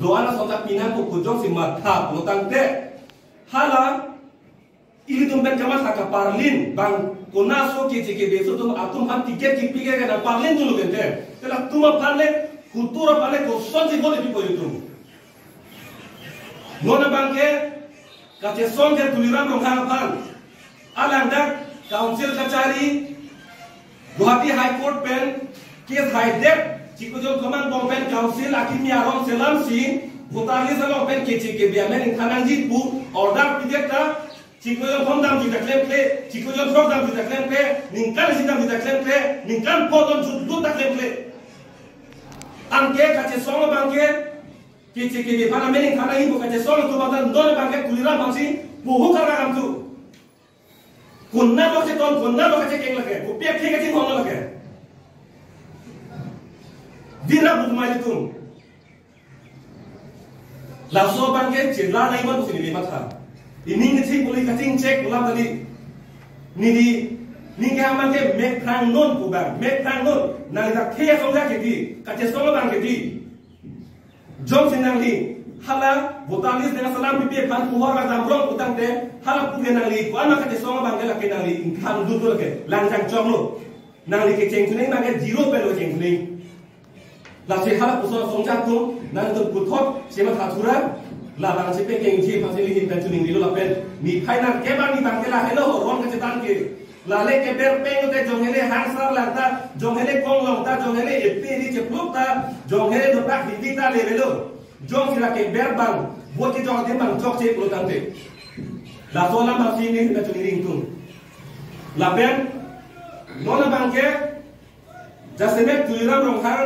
doa na sontak pinang ko kujong si matha lutang te hala ili tumben kama saka parlin bang konaso ke beso tum atum ham tiket ki pige ga parlin dulu gente tela tuma parle kultura parle ko sonji bole bi koyutum nona bangke kace songe tuliram rong harapan alanda council kachari Guwahati High Court pen case high depth Cikujol Command Pen Council Akimi Arong Selam Si Butali Salong Pen Kecik Biamen in Kananji Pu Order Pidekta Cikujol Kondam Jita Claim Play Cikujol Program Jita Claim Play Ningkan Sidam Jita Claim Play Ningkan Podon Juta Claim Play Anke Kace Songo Bangke Kecik Biamen in Kananji Pu Kace Songo Tubadan Dole Bangke Kulira Bangsi Puhu Karagam Tu Kunna lo ke ton kunna lo ke keng lage upiak ke ke ngong lage dira bud mali tum la so bangke chila nai man sini lima tha ini ngi poli kating check ulam tadi ni ga man ke mek prang non ku bang mek prang non na ga ke so ga ke di ka che so bang ke di jom sinang li hala botalis dengan salam pipi kan kuhar ka damrong utang te hala puge nang li ko ana ka te songa bangela ke nang li kan du du ke lanjang chonglo nang li ke cheng tunai nang zero pe lo cheng tunai la se hala puso songja tu nang tu puthot sema thatura la bang se pe keng ji phasili hin kan tuning lo la pen ni phaina ke bang ni bangela hello ron ka chetan ke la le ke ber pe te jonghele hansar lanta jonghele kong longta jonghele eperi che plukta jonghele do pak di ta le velo jong sila ke berbang buat ke jong tembang jok cek lo tante la sola ma sini na tuni ring tung la pen nona bangke jaseme tuliram rong hang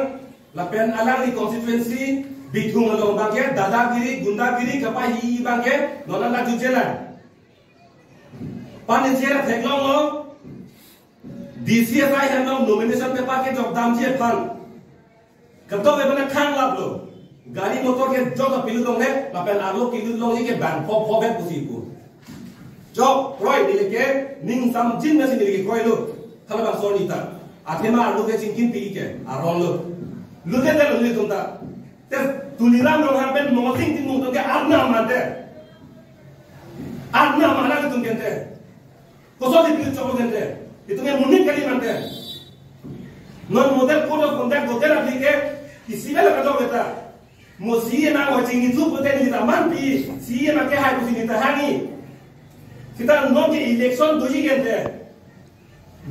la pen alang di constituency bitung lo bangke dadagiri gundagiri kapa hi bangke nona la jujela panjera theklong lo DCSI han nomination paper ke jok dam je pan kato be bana khang lap lo गाड़ी मोटर के जो का पिलु लोग ने लापेन आलो पिलु लोग ये के बैंक फो बेट पुसी को जो रोय दिले के निंग सम जिन में से दिले के कोई लो थला बा सोनी ता आथे मा आलो के चिंकिन पी के आरोन लो लुते ते लुते तुमता ते तुलिराम रो हां पेन मोसिंग तिन मुतो के आदना मानते आदना माना के तुम कहते कोसो दि पिलु चोको कहते itu में मुन्नी कली मानते non model code of conduct होते रखी के किसी में लगा दो बेटा Musia na wa jingi tu poten ni taman pi sia na ke hai ku sini tahani kita no ke election doji gente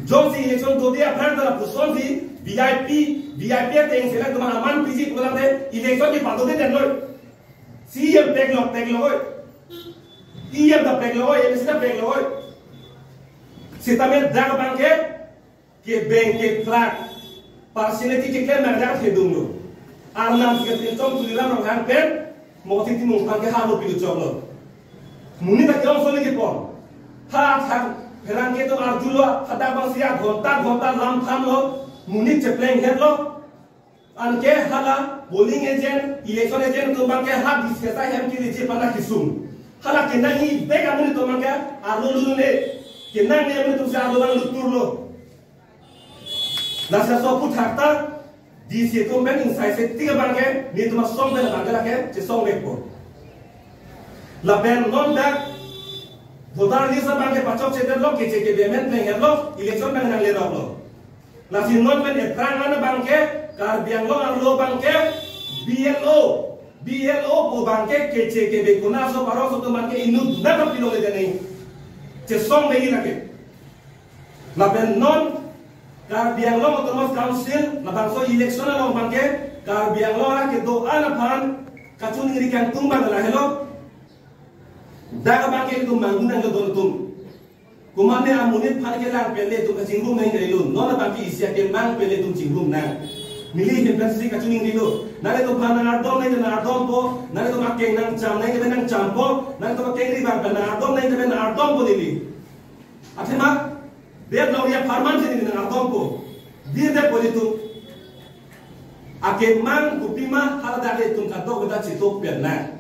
jom si election do dia plan da puson si VIP teng sela tu man pi ji pulang de election di pado de den lo sia peg lo ia da peg lo e sita peg lo sita me dag banke ke bank ke flat personality ke ke merda ke dum lo Arnam sekitar itu tuliran orang kan pen mau titi mungkin ke halu pilu coklo muni tak jauh soalnya kipon ha heran ke itu arjulo kata bang siap gonta lam tham lo muni cepleng head lo anke hala bowling agent election agent tu bang ke ha disketa hem kiri je pana kisum hala kena ni beg amuni tu bang ke arlo lulu ne kena ni amuni tu se arlo bang lutur lo nasa sopu thakta di situ men insai se tiga bangke ni tu mas song bela bangela ke je song lekpo la ben non dak votar ni sa bangke pachok se lo ke je ke bemen pleng lo election men nang le lo la si non men eprang ana bangke kar biang lo ar lo bangke BLO po bangke ke je ke be kuna so paro so tu bangke inu na ka pilo le deni je song me ni ke la ben non Kar biang lo otomas council na bangso election na lo bangke kar biang lo ra ke do ana pan kacun ngirikan tumbang la hello daga bangke itu manguna lo don tum kumane amunit phan ke lang pele tu kacingrum nai ngelu no na bangki isia ke mang pele tu cingrum na mili ke plastik kacun ngrilu nare to phan na ardom nai na ardom po nare to makke nang cham nai ke nang cham po nare to makke ngri bang na ardom nai ke na ardom po dili athema Biar lo ya farman sini dengan ardom ko, dia dah boleh tu. Ake mang kupima hal dari tu kado kita citok biarna.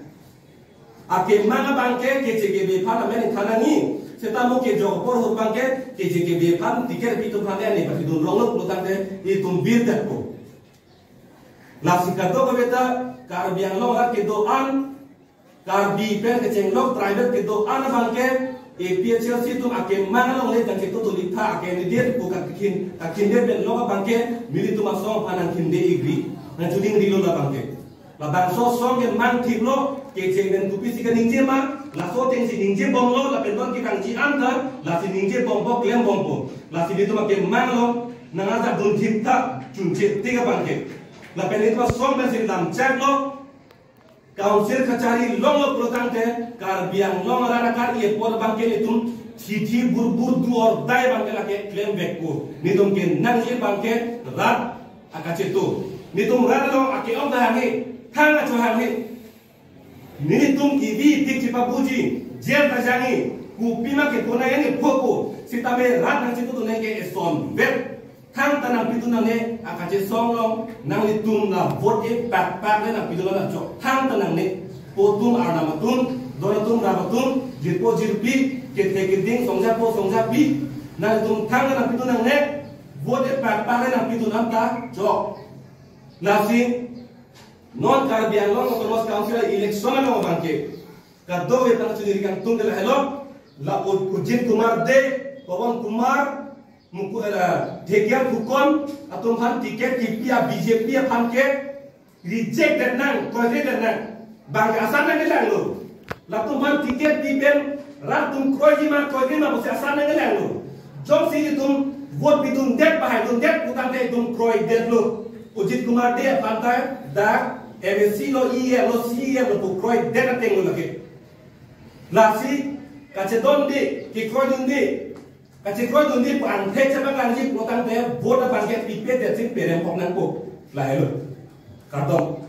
Ake mang bangke KJKB pan amen kanani. Setamu ke jogpor hur bangke KJKB pan tiket pitu pan ni pasti dun ronglo pelutang de itu bir dah ko. Nasi kado kita karbiang long la ke doan karbi pen ke ceng lok private ke doan bangke APHL situ ake mana long le dan situ tulita ake ni dia bukan akin dia ben long bangke militu masong panang kinde igri na juding rilo la bangke la bang so song ke man tiplo ke ceng den tupi si ningje ma la so teng si ningje bom lo la pen don ki kang ji anda la si ningje bom bo klem bom bo la si itu make man lo nangaza dun tipta junche tiga bangke la pen itu song ben si lam chat lo Council kacari long lo protante karbiang long rara kar ye por bangke nitum cici bur duor dai bangke lake claim back ko nitum ke nangje bangke rat akacetu nitum rat lo ake om da hangi thang acho hangi nitum ibi tik cipa buji jel tajangi kupima ke kona yang poko sitabe rat nang citu tunai ke eson bet thang tanang pitu nane akace songlong nang nitum na vote e pak le na pitu na jo thang tanang ne potum arna matun donatum rabatun jirpo jirpi ke ding songja pi na nitum thang na pitu nang ne vote e pak le na pitu na ta jo nasi non karbiang long otomos council election na bangke kado we tang sudirikan tunggal hello la ujit kumar de pawan kumar muku ada dekian bukon atau han tiket kipia BJP pan ke reject dan nang kode dan nang bangga asal nang ngelang lo lalu han tiket dipen ratum kode ma bos asal nang ngelang lo job sini tum vote bidun det bahai dun det bukan te dum koi det lo ujit kumar de pantai dak MSC lo lo CE lo tu koi det ateng lo lagi lasi kacedon di ki koi dun di Kacik kau tu ni pan teh cepat lanjut, bukan teh vote bangkit pipe, jadi perempuan nangko, lah hello, kartong.